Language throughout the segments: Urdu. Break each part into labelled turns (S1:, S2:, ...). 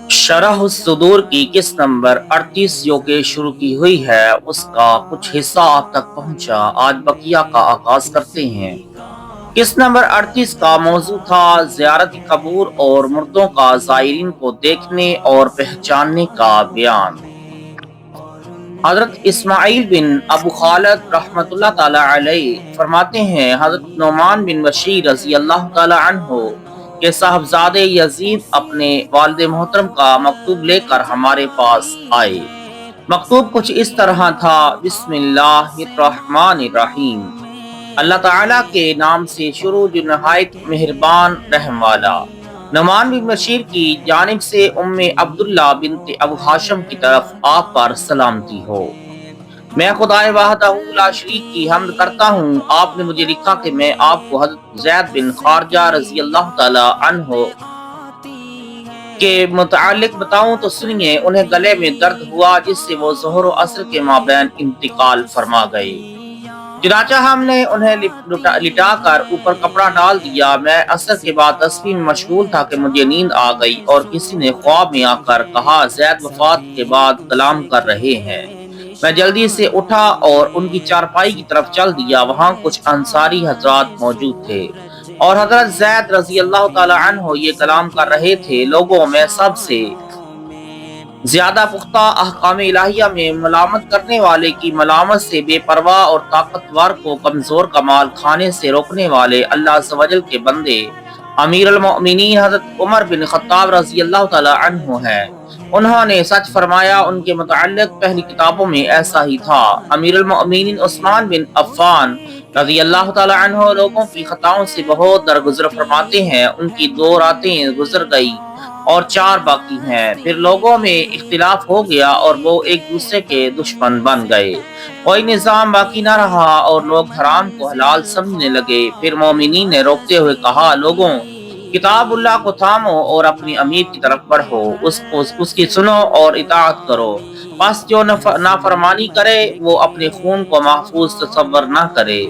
S1: شرح الصدور کی قسط نمبر 38 جو کہ شروع کی ہوئی ہے اس کا کچھ حصہ آپ تک پہنچا۔ آج بقیہ کا آغاز کرتے ہیں۔ قسط نمبر 38 کا موضوع تھا زیارت قبور اور مردوں کا زائرین کو دیکھنے اور پہچاننے کا بیان۔ حضرت اسماعیل بن ابو خالد رحمۃ اللہ تعالی علیہ فرماتے ہیں، حضرت نعمان بن بشیر رضی اللہ تعالی عنہ کے صاحبزادے یزید اپنے والد محترم کا مکتوب لے کر ہمارے پاس آئے۔ مکتوب کچھ اس طرح تھا: بسم اللہ الرحمن الرحیم، اللہ تعالیٰ کے نام سے شروع جو نہایت مہربان رحم والا۔ نعمان بن بشیر کی جانب سے ام عبداللہ بنت ابو ہاشم کی طرف آپ پر سلامتی ہو۔ میں خدائے وحدہ لا شریک کی حمد کرتا ہوں، آپ نے مجھے لکھا کہ میں آپ کو حضرت زید بن خارجہ رضی اللہ تعالی عنہ کے متعلق بتاؤں تو سنیے۔ انہیں گلے میں درد ہوا جس سے وہ ظہر و عصر کے مابین انتقال فرما گئے۔ چنانچہ ہم نے انہیں لٹا کر اوپر کپڑا ڈال دیا۔ میں عصر کے بعد تسبیح میں مشغول تھا کہ مجھے نیند آ گئی اور کسی نے خواب میں آ کر کہا زید وفات کے بعد کلام کر رہے ہیں۔ میں جلدی سے اٹھا اور ان کی چارپائی کی طرف چل دیا۔ وہاں کچھ انصاری حضرات موجود تھے اور حضرت زید رضی اللہ تعالی عنہ یہ کلام کر رہے تھے: لوگوں میں سب سے زیادہ پختہ احکام الہیہ میں ملامت کرنے والے کی ملامت سے بے پرواہ اور طاقتور کو کمزور کا مال کھانے سے روکنے والے اللہ عز و جل کے بندے امیر المؤمنین حضرت عمر بن خطاب رضی اللہ تعالی عنہ ہیں۔ انہوں نے سچ فرمایا، ان کے متعلق پہلی کتابوں میں ایسا ہی تھا۔ امیر المؤمنین عثمان بن عفان رضی اللہ تعالی عنہ لوگوں کی خطاؤں سے بہت درگزر فرماتے ہیں۔ ان کی 2 راتیں گزر گئی اور 4 باقی ہیں۔ پھر لوگوں میں اختلاف ہو گیا اور وہ ایک دوسرے کے دشمن بن گئے۔ کوئی نظام باقی نہ رہا اور لوگ حرام کو حلال سمجھنے لگے۔ پھر مومنین نے روکتے ہوئے کہا: لوگوں، کتاب اللہ کو تھامو اور اپنی امیر کی طرف بڑھو، اس کی سنو اور اطاعت کرو۔ بس جو نافرمانی کرے وہ اپنے خون کو محفوظ تصور نہ کرے۔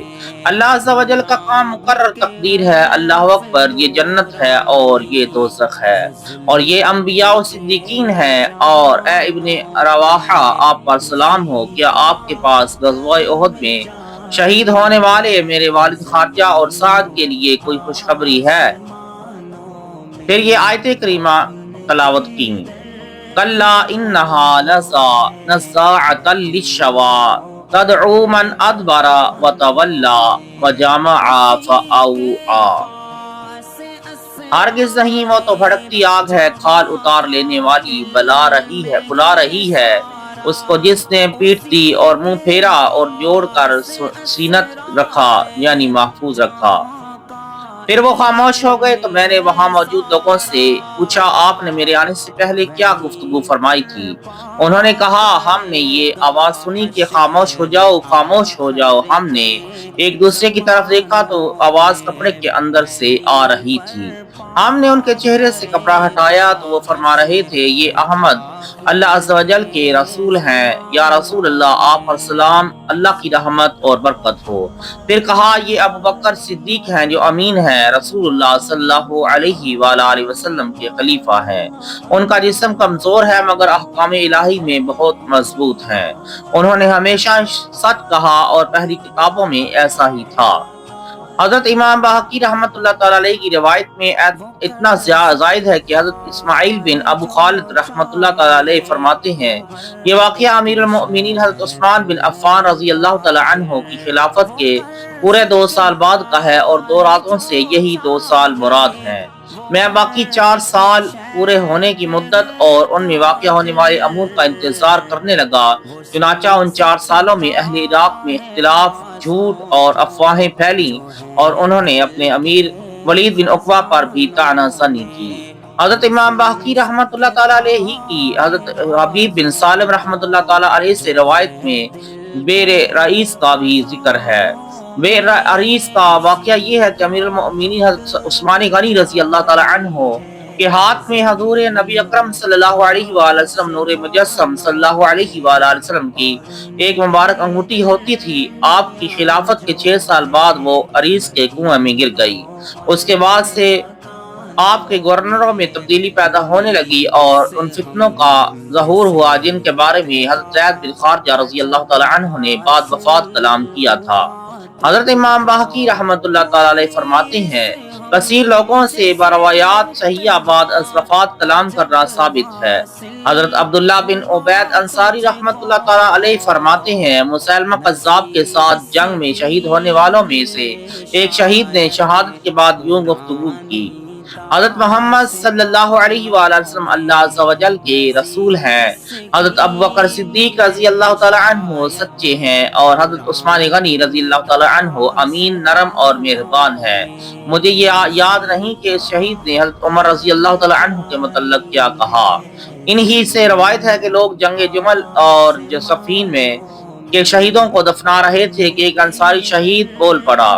S1: اللہ عز و جل کا کام مقرر تقدیر ہے۔ اللہ اکبر، یہ جنت ہے اور یہ دوزخ ہے اور یہ انبیاء و صدیقین ہیں۔ اور اے ابن رواحہ، آپ پر سلام ہو، کیا آپ کے پاس غزوہ احد میں شہید ہونے والے میرے والد خارجہ اور سعد کے لیے کوئی خوشخبری ہے؟ پھر یہ آیت کریمہ تلاوت کی: کلا انہا لظی نزاعۃ للشوی تدعو من ادبر وتولی وجمع فاوعی۔ ہرگز نہیں، وہ تو بھڑکتی آگ ہے، کھال اتار لینے والی بلا رہی ہے اس کو جس نے پیٹ دی اور منہ پھیرا اور جوڑ کر سینت رکھا، یعنی محفوظ رکھا۔ پھر وہ خاموش ہو گئے تو میں نے وہاں موجود لوگوں سے پوچھا: آپ نے میرے آنے سے پہلے کیا گفتگو فرمائی تھی؟ انہوں نے کہا: ہم نے یہ آواز سنی کہ خاموش ہو جاؤ، خاموش ہو جاؤ۔ ہم نے ایک دوسرے کی طرف دیکھا تو آواز کپڑے کے اندر سے آ رہی تھی۔ ہم نے ان کے چہرے سے کپڑا ہٹایا تو وہ فرما رہے تھے: یہ احمد اللہ عز و جل کے رسول ہیں۔ یا رسول اللہ، آپ پر سلام، اللہ کی رحمت اور برکت ہو۔ پھر کہا: یہ ابو بکر صدیق ہیں جو امین ہیں، رسول اللہ صلی اللہ علیہ وآلہ وسلم کے خلیفہ ہیں۔ ان کا جسم کمزور ہے مگر احکام الہی میں بہت مضبوط ہیں۔ انہوں نے ہمیشہ سچ کہا اور پہلی کتابوں میں ایسا ہی تھا۔ حضرت امام بہقی رحمۃ اللہ تعالی علیہ کی روایت میں اتنا زائد ہے کہ حضرت اسماعیل بن ابو خالد رحمۃ اللہ تعالی علیہ فرماتے ہیں، یہ واقعہ امیر المؤمنین حضرت عثمان بن عفان رضی اللہ تعالی عنہ کی خلافت کے پورے 2 سال بعد کا ہے اور 2 راتوں سے یہی 2 سال مراد ہیں۔ میں باقی 4 سال پورے ہونے کی مدت اور ان میں واقع ہونے والے امور کا انتظار کرنے لگا۔ چنانچہ ان 4 سالوں میں اہل عراق میں اختلاف، جھوٹ اور افواہیں پھیلیں اور انہوں نے اپنے امیر ولید بن عقبہ پر بھی طعنہ زنی کی۔ حضرت امام بہقی رحمۃ اللہ تعالی علیہ کی حضرت حبیب بن سالم رحمۃ اللہ تعالی علیہ سے روایت میں بیر رئیس کا بھی ذکر ہے۔ بیر رئیس کا واقعہ یہ ہے کہ امیر المؤمنین حضرت عثمان غنی رضی اللہ تعالی عنہ کے ہاتھ میں حضور نبی اکرم صلی اللہ علیہ وآلہ وسلم نور مجسم صلی اللہ علیہ وآلہ وسلم کی ایک مبارک انگوٹھی ہوتی تھی۔ آپ کی خلافت کے 6 سال بعد وہ عریس کے کنویں میں گر گئی۔ اس کے بعد سے آپ کے گورنروں میں تبدیلی پیدا ہونے لگی اور ان فتنوں کا ظہور ہوا جن کے بارے میں حضرت زید بن خارجہ رضی اللہ تعالی عنہ نے بعد وفات کلام کیا تھا۔ حضرت امام باقی رحمۃ اللہ تعالی علیہ فرماتے ہیں، کثیر لوگوں سے بروایات صحیح بعد از وفات کلام کرنا ثابت ہے۔ حضرت عبداللہ بن عبید انصاری رحمۃ اللہ تعالی علیہ فرماتے ہیں، مسلمہ قذاب کے ساتھ جنگ میں شہید ہونے والوں میں سے ایک شہید نے شہادت کے بعد یوں گفتگو کی: حضرت محمد صلی اللہ علیہ وآلہ وسلم اللہ عز و جل کے رسول ہیں، حضرت ابوبکر صدیق رضی اللہ تعالی عنہ سچے ہیں، اور حضرت عثمان غنی رضی اللہ تعالی عنہ امین، نرم اور مہربان ہیں۔ مجھے یہ یاد نہیں کہ اس شہید نے حضرت عمر رضی اللہ تعالی عنہ کے متعلق کیا کہا۔ انہی سے روایت ہے کہ لوگ جنگ جمل اور صفین میں کے شہیدوں کو دفنا رہے تھے کہ ایک انصاری شہید بول پڑا: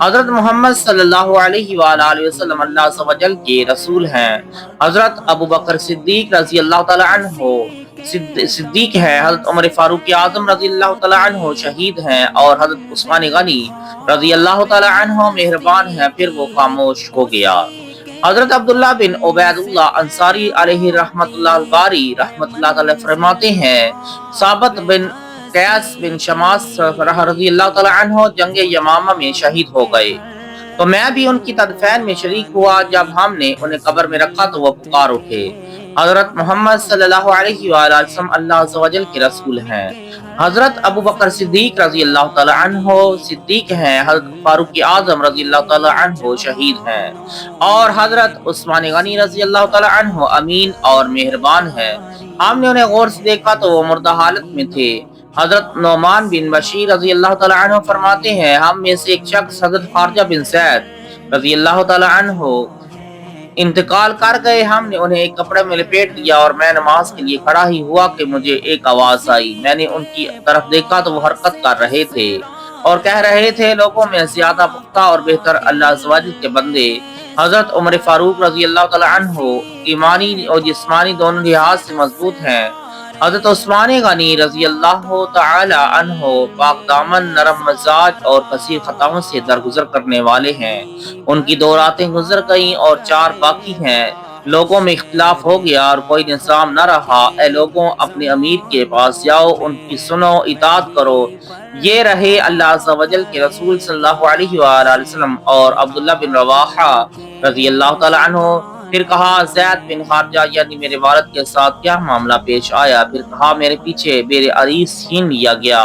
S1: حضرت محمد صلی اللہ علیہ وآلہ وسلم اللہ عز و جل کے رسول ہیں، حضرت ابوبکر صدیق رضی اللہ تعالی عنہ صدیق ہیں، حضرت عمر فاروق اعظم رضی اللہ تعالی عنہ شہید ہیں، اور حضرت عثمان غنی رضی اللہ تعالی عنہ مہربان ہیں۔ پھر وہ خاموش ہو گیا۔ حضرت عبداللہ بن عبید اللہ انصاری علیہ رحمت اللہ الباری رحمت اللہ تعالی فرماتے ہیں، ثابت بن قیس بن شماس رضی اللہ تعالی عنہ جنگ یمامہ میں شہید ہو گئے، تو میں بھی ان کی تدفین میں شریک ہوا۔ جب ہم نے انہیں قبر میں رکھا تو وہ پکار اٹھے: حضرت محمد صلی اللہ علیہ وآلہ وسلم اللہ عز و جل کے رسول ہیں، حضرت ابوبکر صدیق رضی اللہ تعالی عنہ صدیق ہیں، حضرت فاروق اعظم رضی اللہ تعالی عنہ شہید ہیں، اور حضرت عثمان غنی رضی اللہ تعالی عنہ امین اور مہربان ہیں۔ ہم نے انہیں غور سے دیکھا تو وہ مردہ حالت میں تھے۔ حضرت نعمان بن بشیر رضی اللہ تعالی عنہ فرماتے ہیں، ہم میں سے ایک شخص حضرت خارجہ بن زید رضی اللہ تعالی عنہ انتقال کر گئے۔ ہم نے انہیں ایک کپڑے میں لپیٹ لیا اور میں نماز کے لیے کھڑا ہی ہوا کہ مجھے ایک آواز آئی۔ میں نے ان کی طرف دیکھا تو وہ حرکت کر رہے تھے اور کہہ رہے تھے: لوگوں میں زیادہ پختہ اور بہتر اللہ عز و جل کے بندے حضرت عمر فاروق رضی اللہ تعالی عنہ ایمانی اور جسمانی دونوں لحاظ سے مضبوط ہیں۔ حضرت عثمان غنی رضی اللہ تعالی عنہ پاک دامن، نرم مزاج اور کثیر خطاؤں سے درگزر کرنے والے ہیں۔ ان کی 2 راتیں گزر گئیں اور 4 باقی ہیں۔ لوگوں میں اختلاف ہو گیا اور کوئی نظام نہ رہا۔ اے لوگوں، اپنے امیر کے پاس جاؤ، ان کی سنو، اطاعت کرو۔ یہ رہے اللہ عز و جل کے رسول صلی اللہ علیہ وآلہ وسلم اور عبداللہ بن رواحہ رضی اللہ تعالی عنہ۔ پھر کہا: زید بن خارجہ یعنی میرے والد کے ساتھ کیا معاملہ پیش آیا؟ پھر کہا: میرے پیچھے بیر عریس چھین لیا گیا۔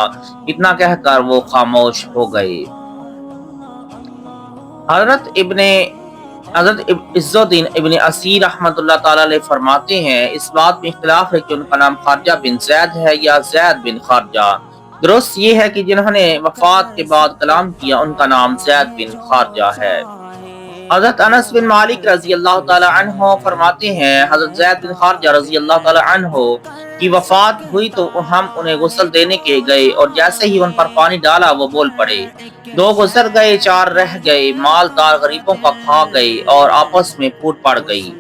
S1: اتنا کہہ کر وہ خاموش ہو گئے۔ حضرت عز الدین ابن اسیر رحمۃ اللہ تعالی علیہ فرماتے ہیں، اس بات میں اختلاف ہے کہ ان کا نام خارجہ بن زید ہے یا زید بن خارجہ۔ درست یہ ہے کہ جنہوں نے وفات کے بعد کلام کیا ان کا نام زید بن خارجہ ہے۔ حضرت انس بن مالک رضی اللہ تعالی عنہ فرماتے ہیں، حضرت زید بن خارجہ رضی اللہ تعالی عنہ کی وفات ہوئی تو ہم انہیں غسل دینے کے گئے، اور جیسے ہی ان پر پانی ڈالا وہ بول پڑے: 2 گزر گئے، 4 رہ گئے، مال دار غریبوں کا کھا گئے اور آپس میں پھوٹ پڑ گئی۔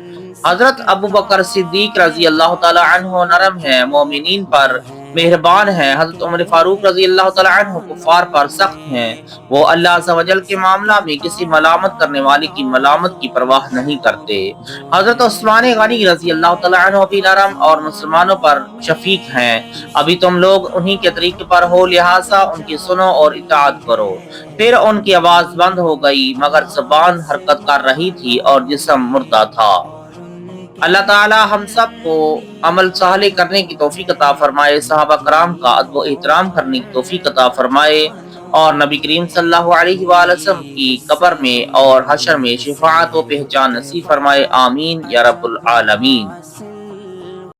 S1: حضرت ابوبکر صدیق رضی اللہ تعالی عنہ نرم ہیں، مومنین پر مہربان ہیں۔ حضرت عمر فاروق رضی اللہ تعالی عنہ کفار پر سخت ہیں۔ وہ اللہ عز و جل کے معاملہ میں کسی ملامت کرنے والے کی ملامت کی پرواہ نہیں کرتے۔ حضرت عثمان غنی رضی اللہ تعالی عنہ بھی نرم اور مسلمانوں پر شفیق ہیں۔ ابھی تم لوگ انہی کے طریقے پر ہو، لہٰذا ان کی سنو اور اطاعت کرو۔ پھر ان کی آواز بند ہو گئی، مگر زبان حرکت کر رہی تھی اور جسم مردہ تھا۔ اللہ تعالی ہم سب کو عمل صالح کرنے کی توفیق عطا فرمائے، صحابہ کرام کا ادب و احترام کرنے کی توفیق عطا فرمائے، اور نبی کریم صلی اللہ علیہ وآلہ وسلم کی قبر میں اور حشر میں شفاعت و پہچان نصیب فرمائے۔ آمین یا رب العالمین۔